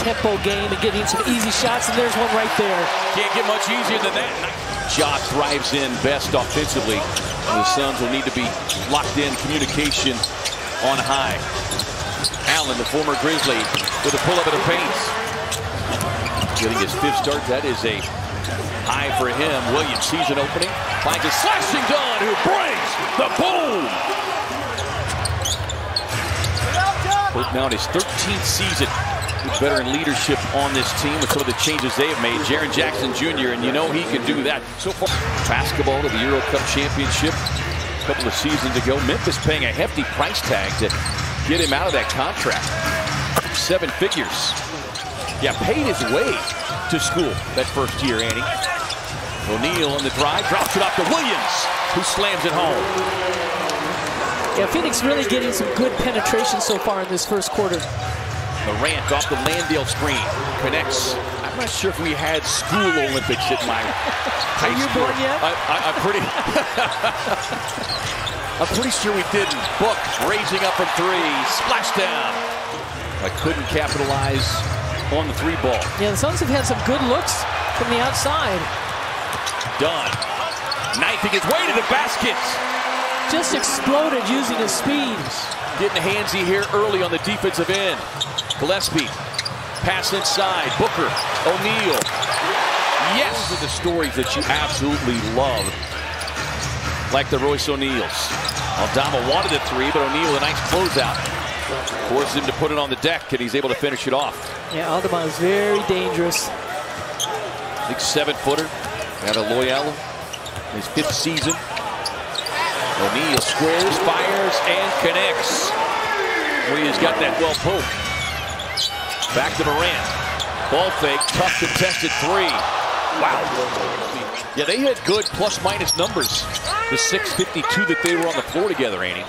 tempo game and getting some easy shots, and there's one right there. Can't get much easier than that. Ja thrives in best offensively. The Suns will need to be locked in communication on high. Allen, the former Grizzly, with a pull-up of the paint. Getting his 5th start, that is a high for him. Williams sees an opening, finds a slashing Dunn who brings the boom. Pope now in his 13th season. Veteran leadership on this team with some of the changes they have made. Jaren Jackson Jr., and you know he can do that. So far, basketball to the Euro Cup Championship a couple of seasons ago. Memphis paying a hefty price tag to get him out of that contract. 7 figures. Yeah, paid his way to school that first year, Annie. O'Neal on the drive, drops it off to Williams, who slams it home. Yeah, Phoenix really getting some good penetration so far in this first quarter. Morant off the Landale screen, connects. I'm not sure if we had school Olympics at my high school. Are you born yet? I'm pretty sure we didn't. Book raising up from 3, splashdown. I couldn't capitalize on the 3 ball. Yeah, the Suns have had some good looks from the outside. Dunn, knifing his way to the basket. Just exploded using his speed. Getting handsy here early on the defensive end. Gillespie, pass inside. Booker, O'Neal. Yes, these are the stories that you absolutely love. Like the Royce O'Neals. Aldama wanted a 3, but O'Neal a nice closeout. Forces him to put it on the deck, and he's able to finish it off. Yeah, Aldama is very dangerous. Big 7-footer. Out of Loyola, his 5th season. O'Neal squares, fires, and connects. He's got that well Pope. Back to Morant. Ball fake, tough contested 3. Wow. Yeah, they had good plus-minus numbers. The 6:52 that they were on the floor together, Annie.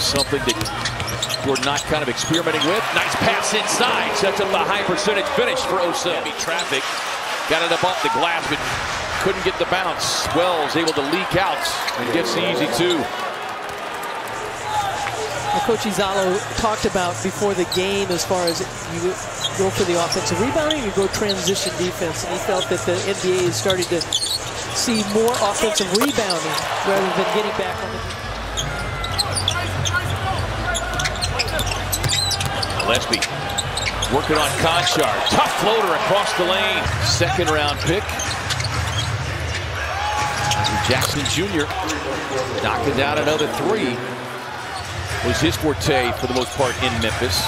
Something that we're not kind of experimenting with. Nice pass inside. Sets up a high-percentage finish for Osa. Traffic. Got it up off the glass, but couldn't get the bounce. Wells able to leak out and gets the easy 2. Well, Coach Izalo talked about before the game as far as you go for the offensive rebounding, you go transition defense, and he felt that the NBA is starting to see more offensive rebounding rather than getting back on the. Gillespie working on Conchar. Tough floater across the lane. 2nd round pick. Jackson Jr. knocking down another 3. Was his forte for the most part in Memphis.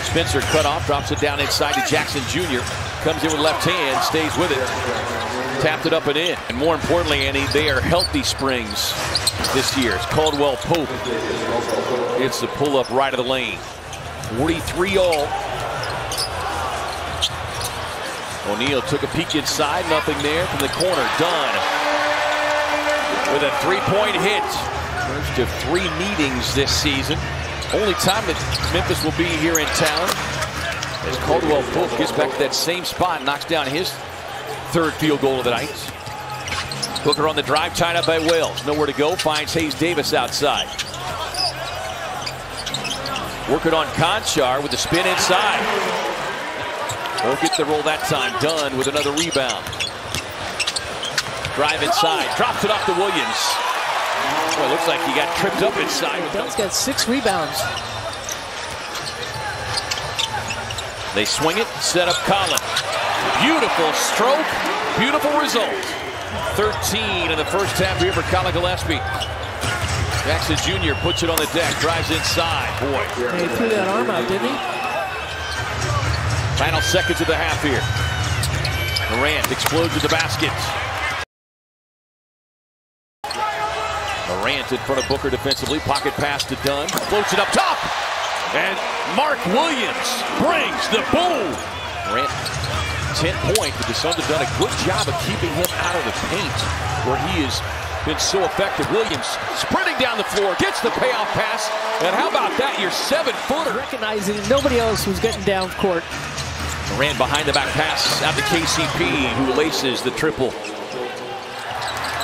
Spencer cut off, drops it down inside to Jackson Jr. Comes in with left hand, stays with it. Tapped it up and in. And more importantly, Annie, they are healthy springs this year. It's Caldwell Pope. It's the pull-up right of the lane. 43 all. O'Neal took a peek inside, nothing there from the corner. Dunn with a 3-point hit. First of 3 meetings this season. Only time that Memphis will be here in town. As Caldwell Pope gets back to that same spot, knocks down his 3rd field goal of the night. Booker on the drive, tied up by Wells. Nowhere to go, finds Hayes Davis outside. Working on Conchar with the spin inside. Won't get the roll that time. Dunn with another rebound. Drive inside, drops it off to Williams. Well, it looks like he got tripped up inside. Dunn's got 6 rebounds. They swing it, set up Collin. Beautiful stroke, beautiful result. 13 in the first half here for Colin Gillespie. Jackson Jr. puts it on the deck, drives inside. Boy. He threw that arm out, didn't he? Final seconds of the half here. Morant explodes at the basket. Morant in front of Booker defensively. Pocket pass to Dunn. Floats it up top. And Mark Williams brings the boom. Morant, 10 points, but the Suns have done a good job of keeping him out of the paint where he has been so effective. Williams sprinting down the floor, gets the payoff pass. And how about that, your 7-footer? Recognizing nobody else was getting down court. Morant behind the back pass out to KCP, who laces the triple.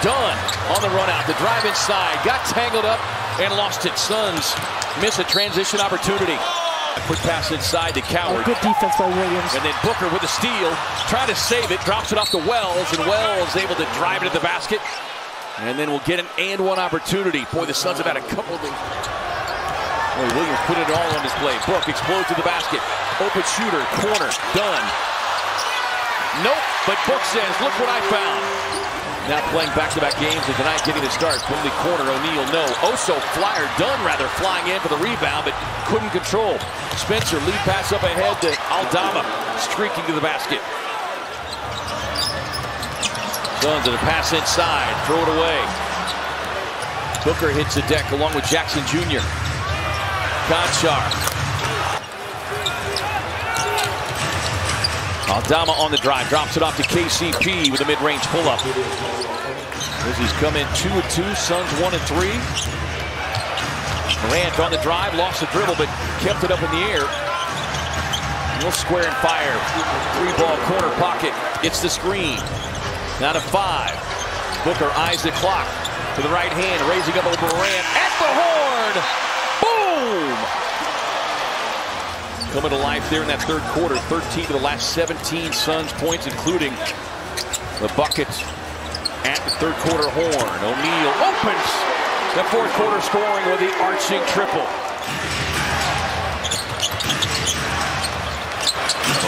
Dunn on the run out, the drive inside, got tangled up and lost it. Suns miss a transition opportunity. Quick pass inside to Coward. Good defense by Williams. And then Booker with a steal, trying to save it, drops it off to Wells, and Wells able to drive it at the basket. And then we'll get an and-one opportunity. Boy, the Suns have had a couple of things. Boy, Williams put it all on display. Book explodes to the basket. Open shooter, corner, done. Nope, but Book says, look what I found. Now playing back-to-back games and tonight getting the start. Finley corner, O'Neal, no. Oso flyer, Dunn rather, flying in for the rebound, but couldn't control. Spencer, lead pass up ahead to Aldama, streaking to the basket. Suns and a pass inside, throw it away. Booker hits the deck along with Jackson Jr. Conchar. Aldama on the drive, drops it off to KCP with a mid-range pull-up. Grizzlies come in 2-2, Suns 1-3. Morant on the drive, lost the dribble, but kept it up in the air. No square and fire. Three-ball corner pocket, gets the screen. Now to 5. Booker eyes the clock to the right hand, raising up over Morant at the horn. Boom! Coming to life there in that third quarter. 13 of the last 17 Suns points, including the bucket at the third quarter horn. O'Neal opens the fourth quarter scoring with the arching triple.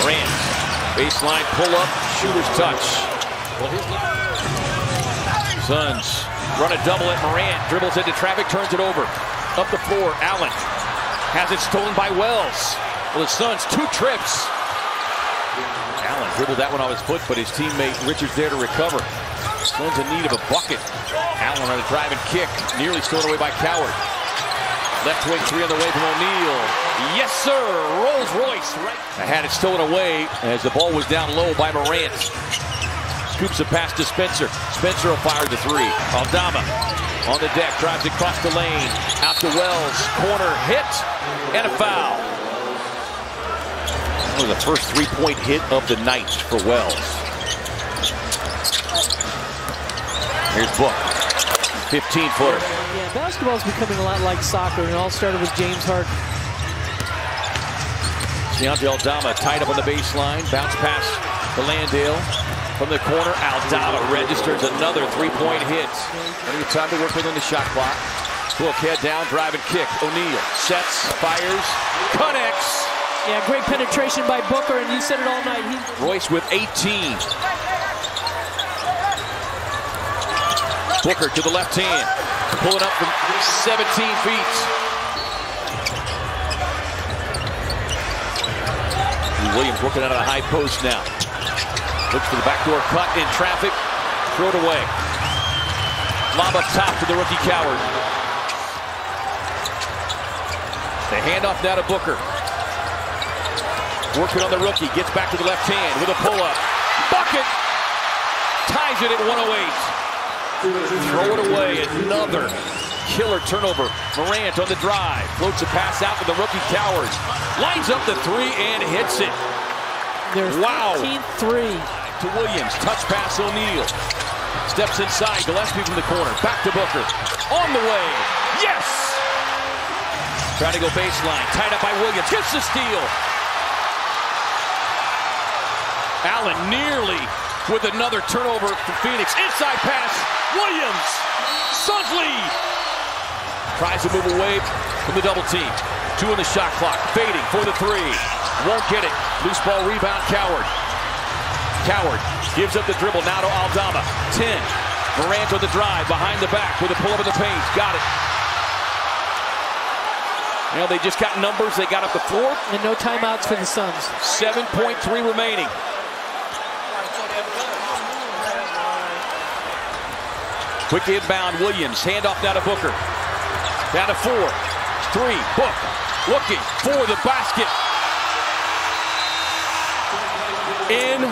Morant, baseline pull-up, shooter's touch. Suns run a double at Morant, dribbles into traffic, turns it over. Up the floor, Allen has it stolen by Wells. Well, the Suns, 2 trips. Allen dribbled that one off his foot, but his teammate Richards there to recover. Suns in need of a bucket. Allen on a drive and kick, nearly stolen away by Coward. Left wing 3 on the way from O'Neal. Yes, sir. Rolls Royce right. Had it stolen away as the ball was down low by Morant. Scoops a pass to Spencer. Spencer will fire the 3. Aldama on the deck, drives across the lane. Out to Wells. Corner hit and a foul. That was the first 3-point hit of the night for Wells. Here's Book. 15-footer. Yeah, basketball's becoming a lot like soccer, and it all started with James Harden. Deontay Aldama tied up on the baseline. Bounce pass to Landale. From the corner, Aldama registers another 3-point hit. Plenty of time to work within the shot clock. Book head down, drive and kick. O'Neal sets, fires, connects. Yeah, great penetration by Booker, and you said it all night. Royce with 18. Booker to the left hand, pulling up from 17 feet. Williams working out of the high post now. Looks for the backdoor cut in traffic, throw it away. Lob up top to the rookie Coward. The handoff now to Booker. Working on the rookie, gets back to the left hand with a pull-up. Bucket! Ties it at 108. Throw it away, another killer turnover. Morant on the drive, floats a pass out to the rookie Coward. Lines up the 3 and hits it. There's wow. 15-3. To Williams, touch pass O'Neal. Steps inside, Gillespie from the corner, back to Booker. On the way, yes! Trying to go baseline, tied up by Williams, gets the steal. Allen nearly with another turnover from Phoenix. Inside pass, Williams, Suns lead. Tries to move away from the double team. 2 in the shot clock, fading for the 3. Won't get it, loose ball rebound, Coward. Coward gives up the dribble now to Aldama. 10. Morant on the drive, behind the back with a pull up in the paint. Got it. You know, they just got numbers. They got up the floor. And no timeouts for the Suns. 7.3 remaining. Quick inbound, Williams. Handoff now to Booker. Down to 4. 3. Book looking for the basket. In.